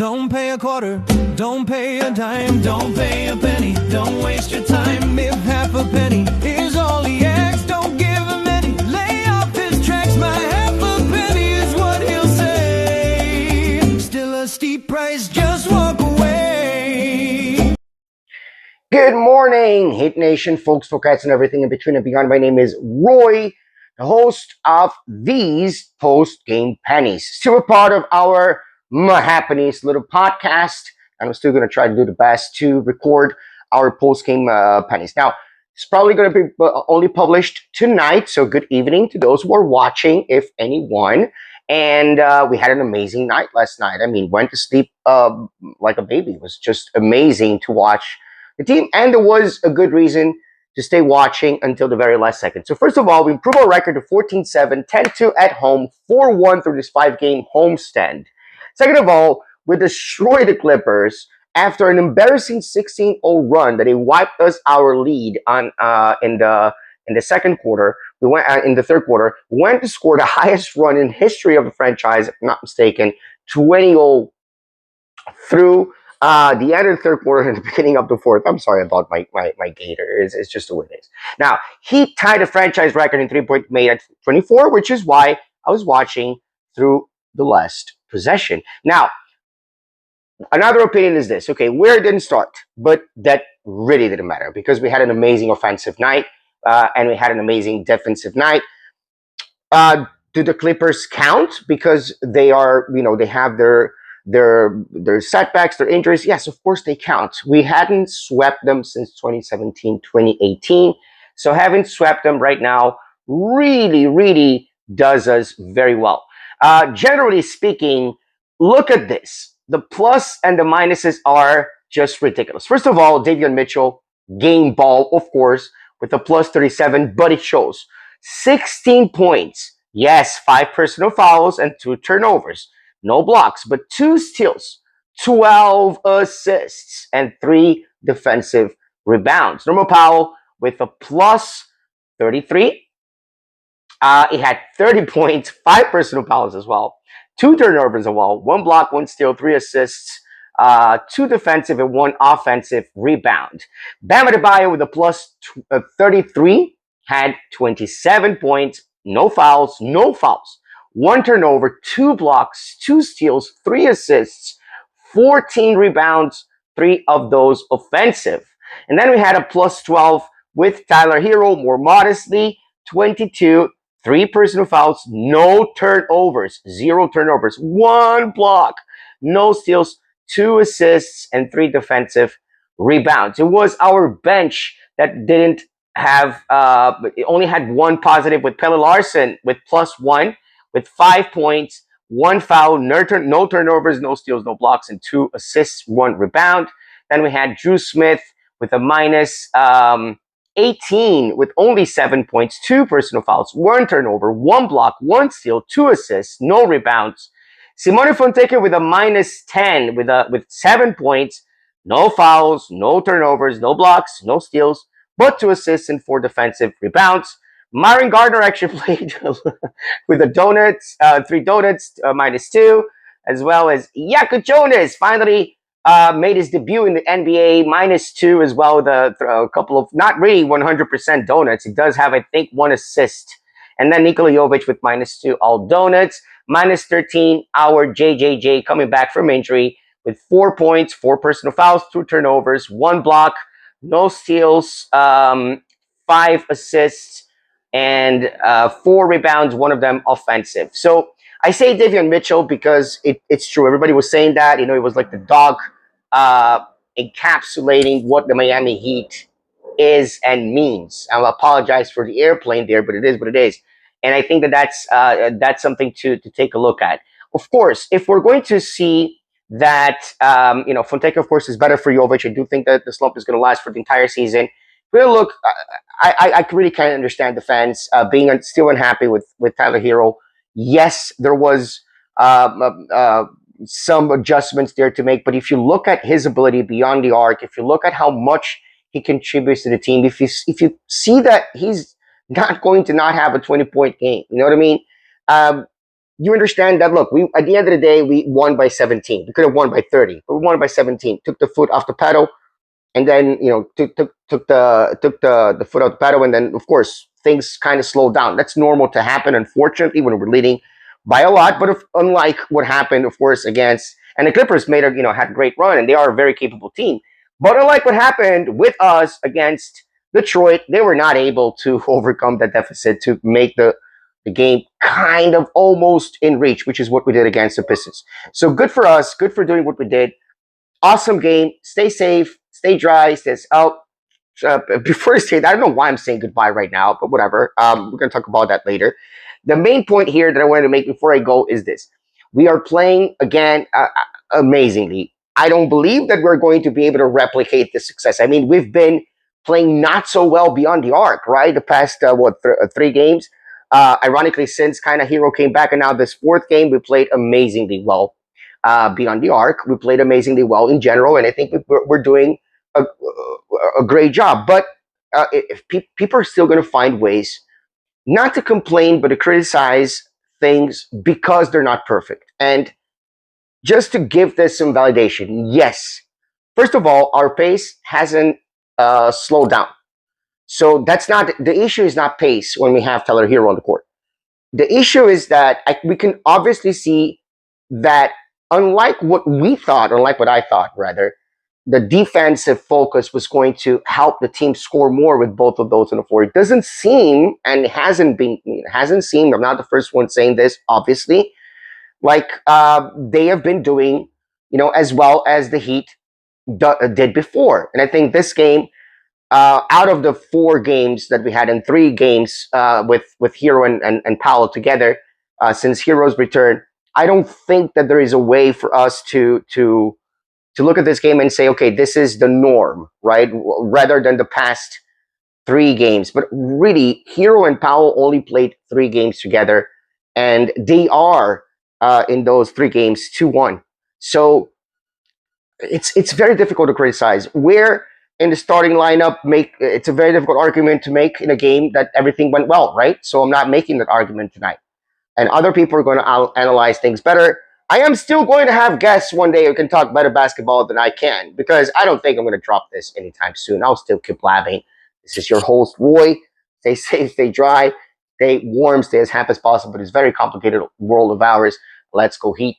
Don't pay a quarter, don't pay a dime, don't pay a penny, don't waste your time. If half a penny is all he asks, don't give him any. Lay off his tracks, my half a penny is what he'll say. Still a steep price, just walk away. Good morning, Hit Nation, folks, cats, and everything in between and beyond. My name is Roy, the host of these post-game pennies. Still a part of our Mahapanies little podcast, and I'm still going to try to do the best to record our post-game pennies. Now, it's probably going to be only published tonight, so good evening to those who are watching, if anyone. And we had an amazing night last night. I mean, went to sleep like a baby. It was just amazing to watch the team, and there was a good reason to stay watching until the very last second. So first of all, we improved our record to 14-7, 10-2 at home, 4-1 through this 5-game homestand. Second of all, we destroyed the Clippers after an embarrassing 16-0 run that they wiped us our lead on in the second quarter. We went in the third quarter, went to score the highest run in history of the franchise, if I'm not mistaken, 20-0 through the end of the third quarter and the beginning of the fourth. I'm sorry about my gator. It's just the way it is. Now, he tied the franchise record in three-point made at 24, which is why I was watching through the last possession. Now, another opinion is this. Okay, where it didn't start, but that really didn't matter because we had an amazing offensive night and we had an amazing defensive night. Do the Clippers count because they are, they have their setbacks, their injuries? Yes, of course they count. We hadn't swept them since 2017, 2018. So having swept them right now really, really does us very well. Generally speaking, look at this. The plus and the minuses are just ridiculous. First of all, Davion Mitchell, game ball, of course, with a plus 37, but it shows 16 points. Yes, 5 personal fouls and 2 turnovers. No blocks, but 2 steals, 12 assists, and 3 defensive rebounds. Normal Powell with a plus 33. He had 30 points, 5 personal fouls as well, 2 turnovers as well, 1 block, 1 steal, 3 assists, 2 defensive and 1 offensive rebound. Bam Adebayo with a plus 33 had 27 points, no fouls, 1 turnover, 2 blocks, 2 steals, 3 assists, 14 rebounds, 3 of those offensive. And then we had a plus 12 with Tyler Herro, more modestly, 22, 3 personal fouls, no turnovers, 0 turnovers, 1 block, no steals, 2 assists, and 3 defensive rebounds. It was our bench that didn't have, it only had 1 positive with Pelle Larsson with plus 1, with 5 points, 1 foul, no turnovers, no steals, no blocks, and 2 assists, 1 rebound. Then we had Drew Smith with a minus 18 with only 7 points, 2 personal fouls, 1 turnover, 1 block, 1 steal, 2 assists, no rebounds. Simone Fontecchio with a minus 10 with 7 points, no fouls, no turnovers, no blocks, no steals, but 2 assists and 4 defensive rebounds. Myron Gardner actually played with the donuts, 3 donuts, minus 2, as well as Jakob Jonas finally made his debut in the NBA, minus 2 as well, with a couple of not really 100% donuts. He does have, I think, 1 assist. And then Nikola Jovic with minus 2, all donuts. Minus 13, our JJJ coming back from injury with 4 points, 4 personal fouls, 2 turnovers, 1 block, no steals, 5 assists, and 4 rebounds, 1 of them offensive. So I say Davion Mitchell because it's true. Everybody was saying that. It was like the dog encapsulating what the Miami Heat is and means. I apologize for the airplane there, but it is what it is. And I think that's something to take a look at. Of course, if we're going to see that, Fontecchio, of course, is better for Jovic. I do think that the slump is going to last for the entire season. We'll look, I really can't understand the fans being still unhappy with Tyler Herro. Yes, there was some adjustments there to make, but if you look at his ability beyond the arc, if you look at how much he contributes to the team, if you see that he's not going to not have a 20-point game, you know what I mean? you understand that, look, we at the end of the day, we won by 17. We could have won by 30, but we won by 17. Took the foot off the pedal, and then took the foot off the pedal, and then of course things kind of slowed down. That's normal to happen, unfortunately, when we're leading by a lot. But unlike what happened, of course, against, and the Clippers made a had a great run, and they are a very capable team. But unlike what happened with us against Detroit, they were not able to overcome that deficit to make the game kind of almost in reach, which is what we did against the Pistons. So good for us. Good for doing what we did. Awesome game. Stay safe. Stay dry. Stay out. Before I say that, I don't know why I'm saying goodbye right now, but whatever. We're going to talk about that later. The main point here that I wanted to make before I go is this. We are playing again amazingly. I don't believe that we're going to be able to replicate this success. I mean, we've been playing not so well beyond the arc, right? The past, 3 games. Ironically, since kind of Herro came back, and now this 4th game, we played amazingly well beyond the arc. We played amazingly well in general, and I think we're doing a great job. But if people are still going to find ways not to complain, but to criticize things because they're not perfect. And just to give this some validation, yes, first of all, our pace hasn't slowed down. So that's not the issue. Is not pace when we have Tyler Herro on the court. The issue is that we can obviously see that unlike what we thought, unlike what I thought, rather, the defensive focus was going to help the team score more with both of those on the floor. It doesn't seem, and hasn't seemed, I'm not the first one saying this, obviously, like they have been doing, as well as the Heat did before. And I think this game, out of the 4 games that we had, in 3 games with Herro and Powell together, since Herro's return, I don't think that there is a way for us to look at this game and say, okay, this is the norm, right? Rather than the past 3 games. But really, Herro and Powell only played 3 games together, and they are in those 3 games 2-1. So it's very difficult to criticize. Where in the starting lineup, it's a very difficult argument to make in a game that everything went well, right? So I'm not making that argument tonight. And other people are going to analyze things better. I am still going to have guests one day who can talk better basketball than I can, because I don't think I'm going to drop this anytime soon. I'll still keep blabbing. This is your host, Roy. Stay safe, stay dry, stay warm, stay as happy as possible. It's a very complicated world of ours. Let's go Heat.